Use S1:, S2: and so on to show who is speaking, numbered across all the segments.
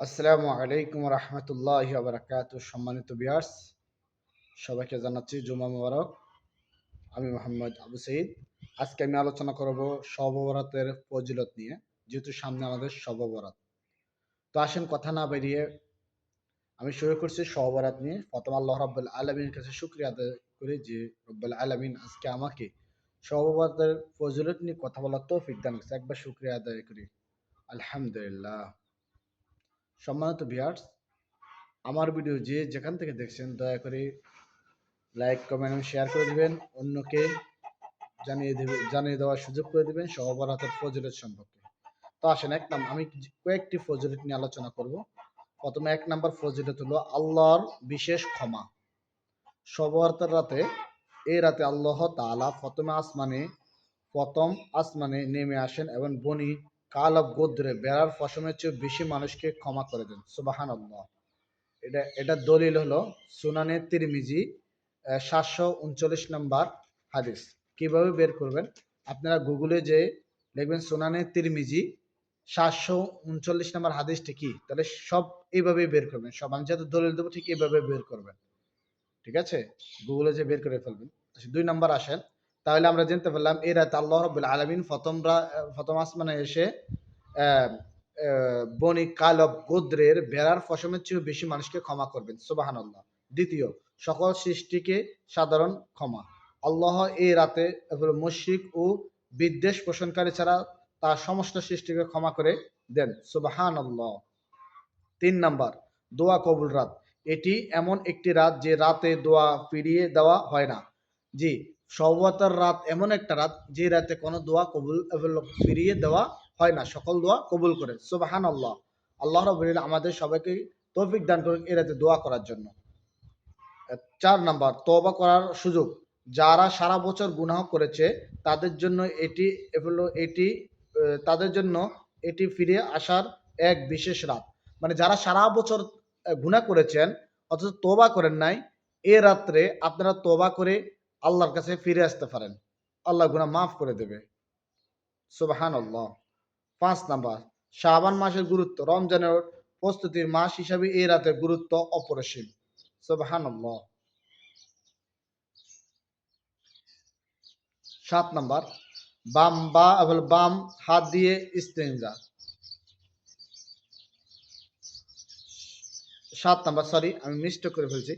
S1: আসসালামু আলাইকুম রহমতুল্লাহ বারাকাত। সম্মানিত ভিউয়ার্স, সবাইকে জানাচ্ছি জুমা মুবারক। আমি মোহাম্মদ আবু সঈদ। আজকে আমি আলোচনা করব শবে বরাতের ফজিলত নিয়ে, যেহেতু সামনে আমাদের শবে বরাত। তো আসেন কথা না বেরিয়ে আমি শুরু করছি শবে বরাত নিয়ে। প্রথম আল্লাহ রাব্বুল আলামিনের কাছে শুকরিয়া আদায় করি যে রব্বুল আলামিন আজকে আমাকে শবে বরাতের ফজিলত নিয়ে কথা বলার তৌফিক দান করেছে। একবার শুকরিয়া আদায় করি, আলহামদুলিল্লাহ। সম্মানিত ভিউয়ার্স, আমার ভিডিও যে যেখান থেকে দেখছেন দয়া করে লাইক, কমেন্ট এবং শেয়ার করে দিবেন। অন্যকে জানিয়ে দেওয়ার সুযোগ করে দিবেন শবে বরাতের ফজিলত সম্পর্কে। তো আসেন আমি কয়েকটি ফজিলত নিয়ে আলোচনা করব। প্রথমে 1 নম্বর ফজিলত হলো আল্লাহর বিশেষ ক্ষমা। শবে বরাতের রাতে, এই রাতে আল্লাহ তাআলা প্রথম আসমানে নেমে আসেন এবং বনি কালব গোত্রের বেড়ার পশমের চেয়ে বেশি মানুষকে ক্ষমা করে দেন। সুবহানাল্লাহ। এটা দলিল হলো সুনানে তিরমিজি 739 নম্বর হাদিস। কিভাবে বের করবেন? আপনারা গুগলে যে দেখবেন সুনানে তিরমিজি 739 নম্বর হাদিসটি কি, তাহলে সব এইভাবেই বের করবেন। সব আমি যাতে দলিল দেবো ঠিক এইভাবে বের করবেন। ঠিক আছে, গুগলে যে বের করে ফেলবেন। 2 নম্বর আসেন, তাহলে আমরা জানতে পারলাম এই রাতে আল্লাহ রাব্বুল আলামিন প্রথম আসমানে এসে আহ, বনি কালব গোত্রের ভেড়ার পশমের চেয়ে বেশি মানুষকে ক্ষমা করবেন। সুবহানাল্লাহ। দ্বিতীয়, সকল সৃষ্টিকে সাধারণ ক্ষমা। আল্লাহ এই রাতে মুশরিক ও বিদ্বেষ পোষণকারী ছাড়া তার সমস্ত সৃষ্টিকে ক্ষমা করে দেন। সুবহানাল্লাহ। 3 নাম্বার, দোয়া কবুল রাত। এটি এমন একটি রাত যে রাতে দোয়া ফিরিয়ে দেওয়া হয় না। জি, শবে বরাতের রাত এমন একটা রাত যে রাতে কোনো দোয়া কবুল ফিরিয়ে দেওয়া হয় না, সকল দোয়া কবুল করে। সুবহানাল্লাহ। আল্লাহ রাব্বুল আলামিন আমাদের সবাইকে তৌফিক দান করুন এই রাতে দোয়া করার জন্য। 4 নাম্বার, তওবা করার সুযোগ। যারা সারা বছর গুনাহ করেছে তাদের জন্য তাদের জন্য এটি ফিরে আসার এক বিশেষ রাত। মানে যারা সারা বছর গুনাহ করেছেন অথচ তওবা করেন নাই, এ রাত্রে আপনারা তওবা করে আল্লাহর কাছে ফিরে আসতে পারেন। আল্লাহ গুনাহ মাফ করে দেবে। সুবহানাল্লাহ। 5 নাম্বার, শাবান মাসের গুরুত্ব। রমজানের প্রস্তুতির মাস হিসাবে এই রাতের গুরুত্ব অপরিসীম। সুবহানাল্লাহ। 7 নাম্বার, বাম হাত দিয়ে ইস্তেঞ্জা। 7 নাম্বার, সরি আমি মিস্টেক করে ফেলছি।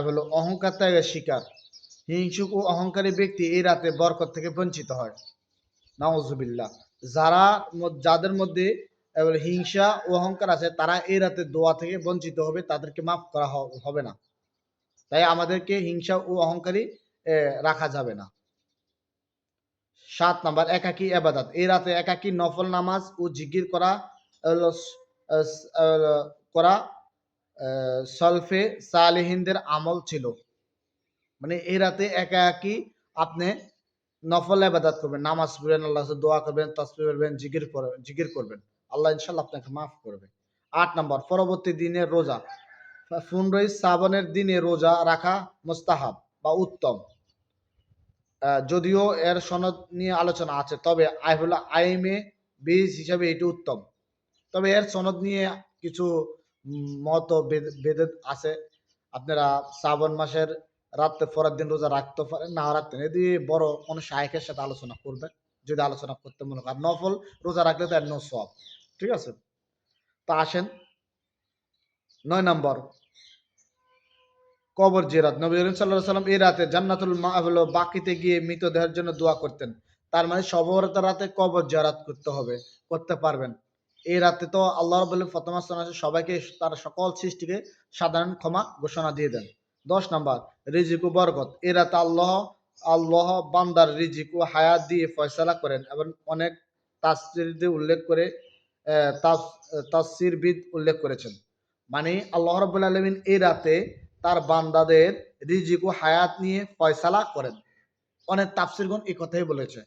S1: হলো অহংকার ত্যাগের শিকার। হিংসুক ও অহংকারী ব্যক্তি এই রাতে বরকত থেকে বঞ্চিত হয়। নাউজুবিল্লাহ। যাদের মধ্যে হিংসা ও অহংকার আছে তারা এই রাতে দোয়া থেকে বঞ্চিত হবে, তাদেরকে মাফ করা হবে না। তাই আমাদেরকে হিংসা ও অহংকারী রাখা যাবে না। 7 নাম্বার, একাকী ইবাদত। এই রাতে একাকী নফল নামাজ ও জিকির করা সলফে সালেহিনদের আমল ছিল। মানে এই রাতে একাকী আপনি নফল ইবাদত করবেন, নামাজ পড়বেন, আল্লাহর কাছে দোয়া করবেন, তাসবিহ পড়বেন, জিকির করবেন। আল্লাহ ইনশাআল্লাহ আপনাকে মাফ করবে। 8 নাম্বার, পরবর্তী দিনের রোজা। 15ই শ্রাবণের দিনে রোজা রাখা মুস্তাহাব বা উত্তম। যদিও এর সনদ নিয়ে আলোচনা আছে, তবে আইমে বীজ হিসাবে এটি উত্তম। তবে এর সনদ নিয়ে কিছু ভেদ আছে। আপনারা শ্রাবণ মাসের রাত্রে পরের দিন রোজা রাখতে পারেন, না রাখতে পারেন। এটি বড় কোনো শায়েখের সাথে আলোচনা করবেন, যদি আলোচনা করতে মনে করেন। নফল রোজা রাখলে তো এর নো সওয়াব। ঠিক আছে, তা আসেন 9 নম্বর, কবর জিয়ারত। নবী করিম সাল্লাল্লাহু আলাইহি ওয়াসাল্লাম এই রাতে জান্নাতুল বাকিতে গিয়ে মৃতদেহের জন্য দোয়া করতেন। তার মানে শবে বরাতের রাতে কবর জিয়ারত করতে পারবেন। এই রাতে তো আল্লাহ রাব্বুল আলামিন প্রথম আসমানে সবাইকে তার সকল সৃষ্টিকে সাধারণ ক্ষমা ঘোষণা দিয়ে দেন। 10 নাম্বার, রিজিক ও বরকত। এই রাতে আল্লাহ বান্দার রিজিক ও হায়াত দিয়ে ফয়সালা করেন এবং অনেক তাফসীরবিদ উল্লেখ করেছেন। মানে আল্লাহ রাব্বুল আলামিন এই রাতে তার বান্দাদের রিজিক ও হায়াত নিয়ে ফয়সালা করেন। অনেক তাফসীরগণ এই কথাই বলেছে।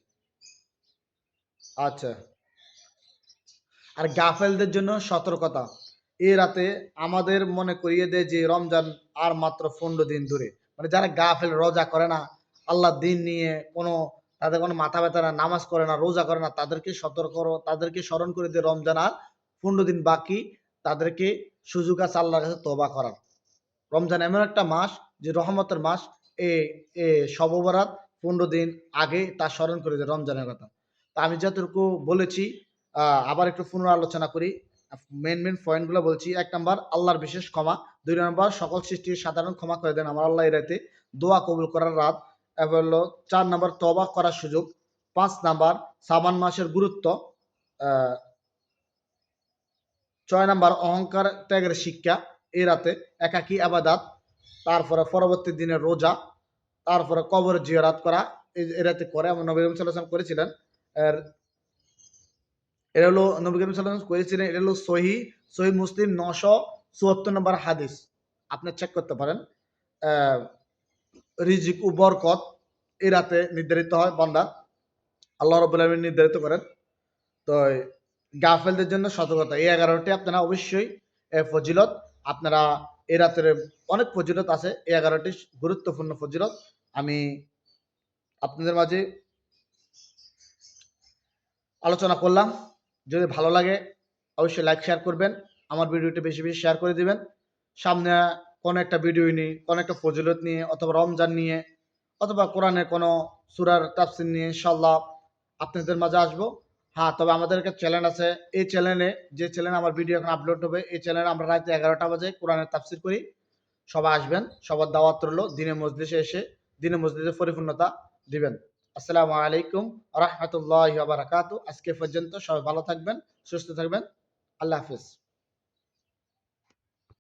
S1: আচ্ছা, আর গাফেলদের জন্য সতর্কতা। এই রাতে আমাদের মনে করিয়ে দেয় যে রমজান আর মাত্র 15 দিন দূরে। মানে যারা গাফেল, রোজা করে না, আল্লাহর দিন নিয়ে তাদের কোনো মাথা ব্যথা না, নামাজ করে না, রোজা করে না, তাদেরকে স্মরণ করে দিয়ে রমজান আর 15 দিন বাকি। তাদেরকে সুযোগ আছে আল্লাহর কাছে তওবা করার। রমজান এমন একটা মাস যে রহমতের মাস। এ এ শবে বরাত ১৫ দিন আগে তা স্মরণ করে দেয় রমজানের কথা। তো আমি যতটুকু বলেছি আবার একটু পুনরালোচনা করি। মেইন পয়েন্টগুলো বলছি। ১ নাম্বার আল্লাহর বিশেষ ক্ষমা। ২ নাম্বার সকল সৃষ্টির সাধারণ ক্ষমা করে দেন আমার আল্লাহ এই রাতে। দোয়া কবুল করার রাত। এরপর হলো ৪ নাম্বার তওবা করার সুযোগ। ৫ নাম্বার শাবান মাসের গুরুত্ব। আ ৬ নাম্বার অহংকার ত্যাগের শিক্ষা এই রাতে। একাকী ইবাদত। তারপরে পরবর্তী দিনের রোজা। তারপরে কবর জিয়ারত করা। এই রাতে করে এবং নবী করিম সাল্লাল্লাহু আলাইহি ওয়াসাল্লাম করেছিলেন। এর এটা হলো নবী করিম সাল্লাল্লাহু আলাইহি ওয়াসাল্লাম করেছিলেন। এটা হলো সহিহ মুসলিম ৯৭৪ নম্বর হাদিস। আপনি চেক করতে পারেন। আ রিজিক ও বরকত এই রাতে নির্ধারিত হয় বান্দার। আল্লাহ রাব্বুল আলামিন নির্ধারিত করেন। তো গাফেলদের জন্য সতর্কতা। এই ১১টি আপনারা অবশ্যই ফজিলত আপনারা এই রাতের অনেক ফজিলত আছে। এই ১১টি গুরুত্বপূর্ণ ফজিলত আমি আপনাদের মাঝে আলোচনা করলাম। যদি ভালো লাগে অবশ্যই লাইক শেয়ার করবেন। আমার ভিডিওটি বেশি শেয়ার করে দিবেন। সামনে কোনো একটা ভিডিও নিয়ে, কোনো একটা ফজিলত নিয়ে অথবা রমজান নিয়ে অথবা কোরআনের কোনো সূরার তাফসীর নিয়ে ইনশাআল্লাহ আপনাদের মাঝে আসবো। হ্যাঁ, তবে আমাদের একটা চ্যানেল আছে। এই চ্যানেলে যে চ্যানেলে আমার ভিডিও এখন আপলোড হবে, এই চ্যানেলে আমরা রাতে ১১টা বাজে কোরআনের তাফসীর করি। সবাই আসবেন। সবার দাওয়াত রইলো। দ্বীনে মজলিসে এসে দ্বীনে মজলিসে পরিপূর্ণতা দিবেন। আসসালামু আলাইকুম ওয়া রাহমাতুল্লাহি ওয়া বারাকাতুহু। আজকে পর্যন্ত সবাই ভালো থাকবেন, সুস্থ থাকবেন। আল্লাহ হাফেজ।